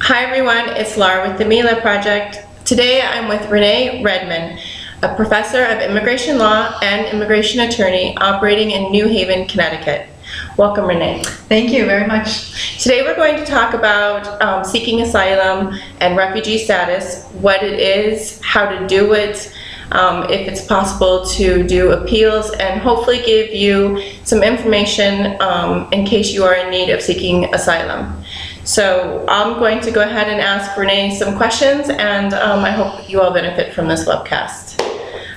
Hi everyone, it's Lara with the MILLA Project. Today I'm with Renee Redman, a professor of immigration law and immigration attorney operating in New Haven, Connecticut. Welcome, Renee. Thank you very much. Today we're going to talk about seeking asylum and refugee status, what it is, how to do it, if it's possible to do appeals, and hopefully give you some information in case you are in need of seeking asylum. So I'm going to go ahead and ask Renee some questions, and I hope you all benefit from this webcast.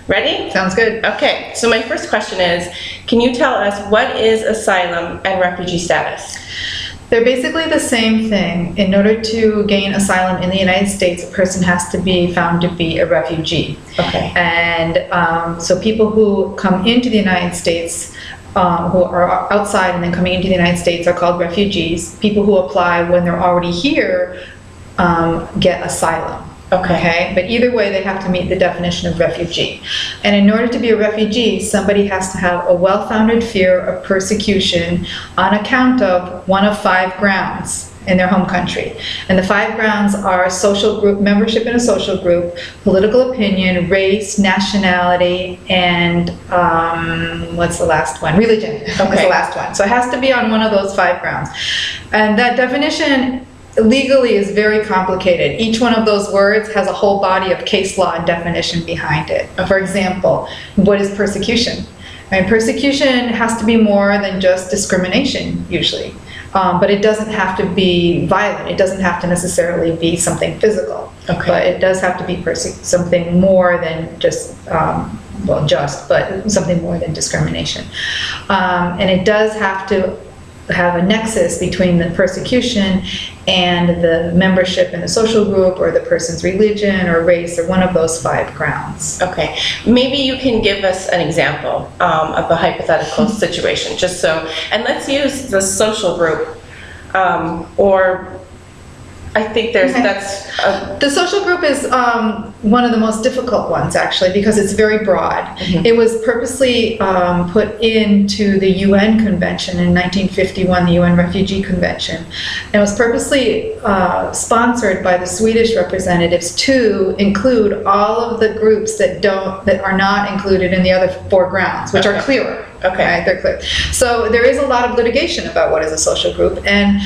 Ready? Sounds good. Okay, so my first question is, can you tell us what is asylum and refugee status? They're basically the same thing. In order to gain asylum in the United States, a person has to be found to be a refugee. Okay. And so people who come into the United States, who are outside and then coming into the United States, are called refugees. People who apply when they're already here get asylum. Okay. But either way, they have to meet the definition of refugee. And in order to be a refugee, somebody has to have a well-founded fear of persecution on account of one of 5 grounds in their home country. And the 5 grounds are social group, membership in a social group, political opinion, race, nationality, and what's the last one? Religion. Okay. Is the last one. So it has to be on one of those 5 grounds. And that definition legally is very complicated. Each one of those words has a whole body of case law and definition behind it. For example, what is persecution? And persecution has to be more than just discrimination, usually. But it doesn't have to be violent. It doesn't have to necessarily be something physical. Okay. But it does have to be something more than just, but something more than discrimination. And it does have to have a nexus between the persecution and the membership in a social group or the person's religion or race or one of those 5 grounds. Okay, maybe you can give us an example of a hypothetical situation, just so, and let's use the social group, or I think there's, the social group is one of the most difficult ones, actually, because it's very broad. Mm-hmm. It was purposely put into the UN Convention in 1951, the UN Refugee Convention. And it was purposely sponsored by the Swedish representatives to include all of the groups that are not included in the other 4 grounds, which are clearer. Okay, right, they're clear. So there is a lot of litigation about what is a social group, and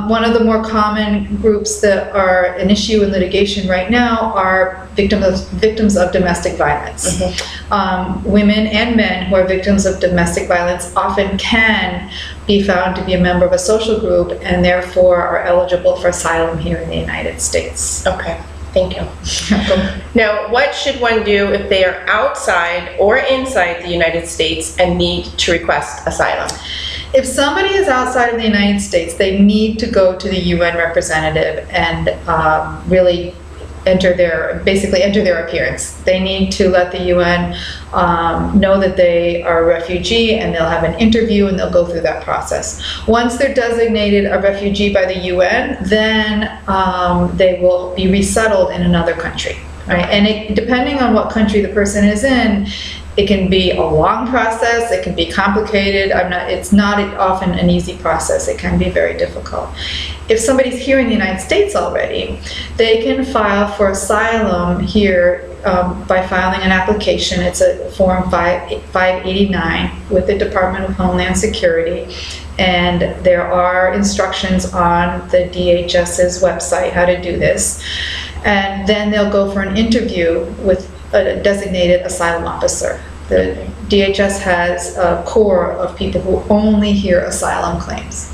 one of the more common groups that are an issue in litigation right now are victims of domestic violence. Mm-hmm. Women and men who are victims of domestic violence often can be found to be a member of a social group and therefore are eligible for asylum here in the United States. Okay. Thank you. Now, what should one do if they are outside or inside the United States and need to request asylum? If somebody is outside of the United States, they need to go to the UN representative and really basically enter their appearance. They need to let the UN know that they are a refugee, and they'll have an interview and they'll go through that process. Once they're designated a refugee by the UN, then they will be resettled in another country. Right? And depending on what country the person is in, it can be a long process, it can be complicated. It's not often an easy process. It can be very difficult. If somebody's here in the United States already, they can file for asylum here by filing an application. It's a Form 589 with the Department of Homeland Security. And there are instructions on the DHS's website how to do this. And then they'll go for an interview with a designated asylum officer. The DHS has a core of people who only hear asylum claims.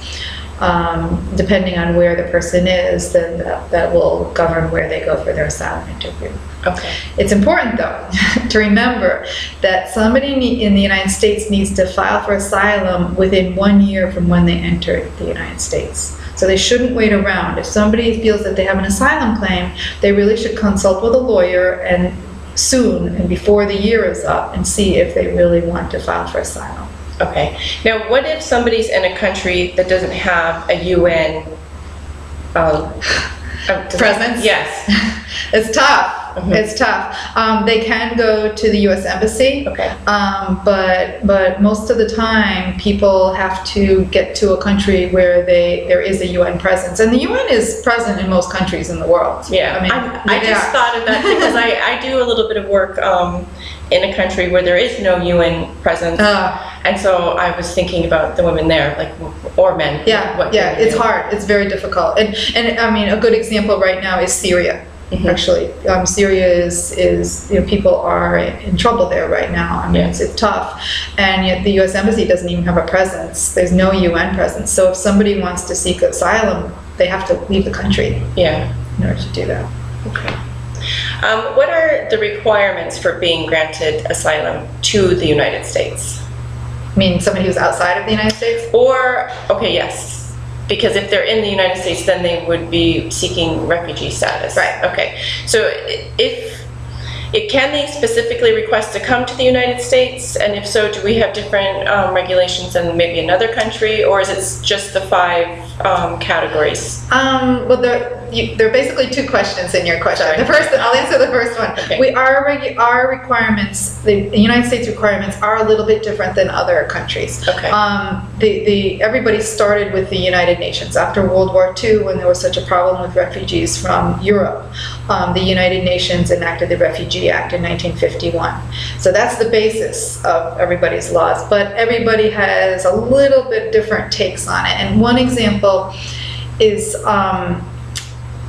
Depending on where the person is, then that will govern where they go for their asylum interview. Okay. It's important, though, to remember that somebody in the United States needs to file for asylum within 1 year from when they entered the United States. So they shouldn't wait around. If somebody feels that they have an asylum claim, they really should consult with a lawyer and soon and before the year is up and see if they really want to file for asylum. Okay. Now, what if somebody's in a country that doesn't have a UN presence? Yes. It's tough. It's tough. They can go to the U.S. Embassy, Okay. but most of the time, people have to get to a country where there is a UN presence, and the UN is present in most countries in the world. Yeah, I mean, I just thought of that because I do a little bit of work in a country where there is no UN presence, and so I was thinking about the women there, like, or men. Yeah, it's hard. It's very difficult, and I mean, a good example right now is Syria. Actually, Syria is people are in trouble there right now. I mean, it's tough, and yet the U.S. Embassy doesn't even have a presence. There's no UN presence. So if somebody wants to seek asylum, they have to leave the country. Yeah, in order to do that. Okay. What are the requirements for being granted asylum to the United States? I mean, somebody who's outside of the United States? Or, okay, yes. Because if they're in the United States, then they would be seeking refugee status. Right. Okay. So can they specifically request to come to the United States? And if so, do we have different regulations than maybe another country? Or is it just the 5 categories? Well, there are basically 2 questions in your question. Sorry. I'll answer the first one. Okay. Our requirements, the United States requirements, are a little bit different than other countries. Okay. Everybody started with the United Nations after World War II, when there was such a problem with refugees from Europe. The United Nations enacted the Refugee Act in 1951. So that's the basis of everybody's laws, but everybody has a little bit different takes on it. And one example is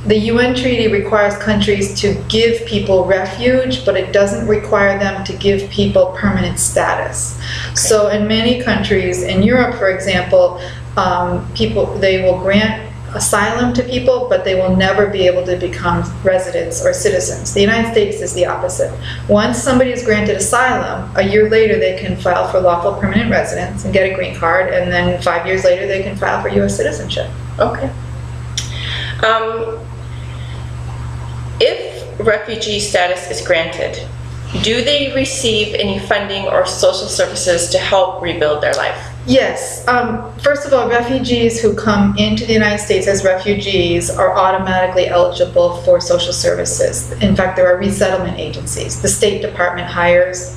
the UN treaty requires countries to give people refuge, but it doesn't require them to give people permanent status. Okay. So in many countries, in Europe, for example, they will grant asylum to people, but they will never be able to become residents or citizens. The United States is the opposite. Once somebody is granted asylum, a year later they can file for lawful permanent residence and get a green card, and then 5 years later they can file for U.S. citizenship. Okay. If refugee status is granted, do they receive any funding or social services to help rebuild their life? Yes. First of all, refugees who come into the United States as refugees are automatically eligible for social services. In fact, there are resettlement agencies. The State Department hires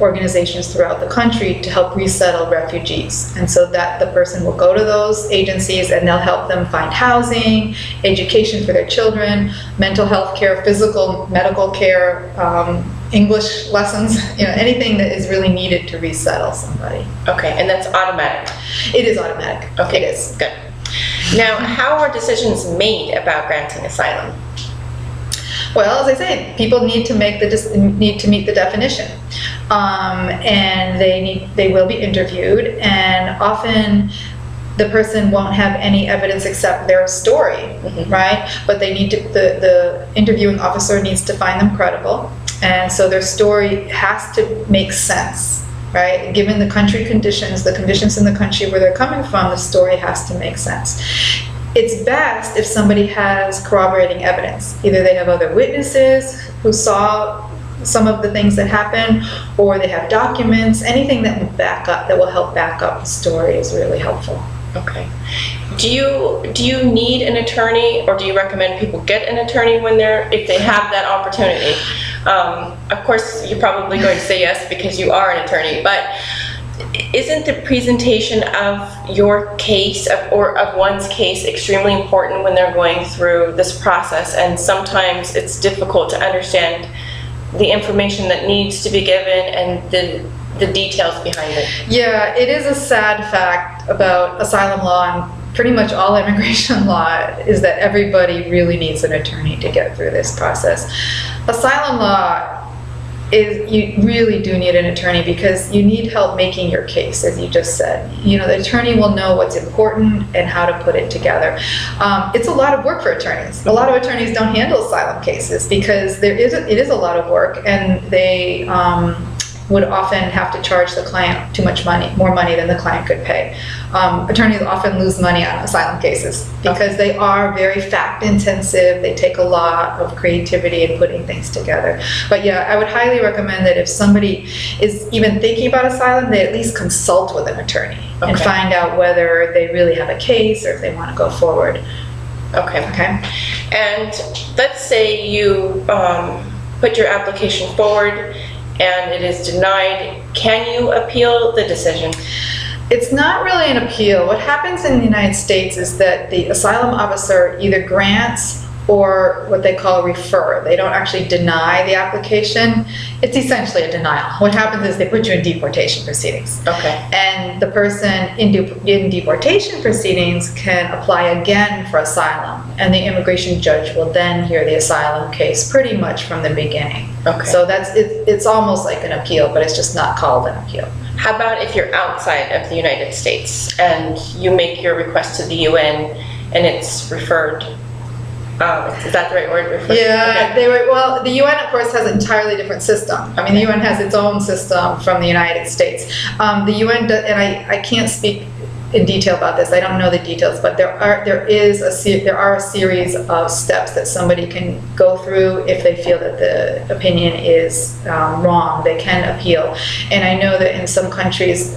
organizations throughout the country to help resettle refugees. And so that the person will go to those agencies and they'll help them find housing, education for their children, mental health care, physical, medical care, English lessons, anything that is really needed to resettle somebody. Okay, and that's automatic? It is automatic. Okay, it is. Good. Now, how are decisions made about granting asylum? Well, as I say, people need to meet the definition, and they will be interviewed, and often the person won't have any evidence except their story, right? But the interviewing officer needs to find them credible, and so their story has to make sense, right? Given the country conditions, the conditions in the country where they're coming from, the story has to make sense. It's best if somebody has corroborating evidence. Either they have other witnesses who saw some of the things that happened, or they have documents. Anything that will help back up the story is really helpful. Okay. Do you need an attorney, or do you recommend people get an attorney if they have that opportunity? Of course, you're probably going to say yes because you are an attorney, but isn't the presentation of your case or of one's case extremely important when they're going through this process? And sometimes it's difficult to understand the information that needs to be given and the details behind it. Yeah, it is a sad fact about asylum law and pretty much all immigration law is that everybody really needs an attorney to get through this process. Asylum law you really do need an attorney because you need help making your case, as you just said. The attorney will know what's important and how to put it together. It's a lot of work for attorneys. A lot of attorneys don't handle asylum cases because it is a lot of work, and they would often have to charge the client too much money, more money than the client could pay. Attorneys often lose money on asylum cases because they are very fact intensive. They take a lot of creativity in putting things together. But yeah, I would highly recommend that if somebody is even thinking about asylum, they at least consult with an attorney and find out whether they really have a case or if they want to go forward. Okay. Okay? And let's say you put your application forward and it is denied. Can you appeal the decision? It's not really an appeal. What happens in the United States is that the asylum officer either grants or what they call refer. They don't actually deny the application. It's essentially a denial. What happens is they put you in deportation proceedings. Okay. And the person in deportation proceedings can apply again for asylum, and the immigration judge will then hear the asylum case pretty much from the beginning. Okay. So it's almost like an appeal, but it's just not called an appeal. How about if you're outside of the United States and you make your request to the UN and it's referred? Is that the right word? Referred? Yeah, Okay. well, the UN, of course, has an entirely different system. I mean, the UN has its own system from the United States. The UN, and I can't speak in detail about this. I don't know the details, but there are a series of steps that somebody can go through if they feel that the opinion is wrong. They can appeal, and I know that in some countries.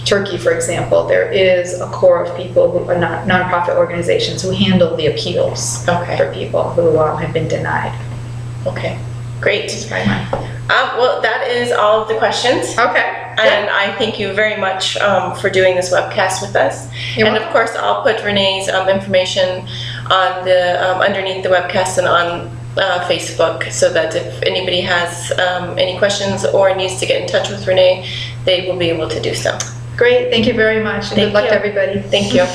Turkey, for example, there is a core of people who are nonprofit organizations who handle the appeals for people who have been denied. Okay, great. Right. Well, that is all of the questions. Okay. And I thank you very much for doing this webcast with us. You're and welcome. of course, I'll put Renee's information on the underneath the webcast and on Facebook, so that if anybody has any questions or needs to get in touch with Renee, they will be able to do so. Great. Thank you very much. And good luck to everybody. Thank you.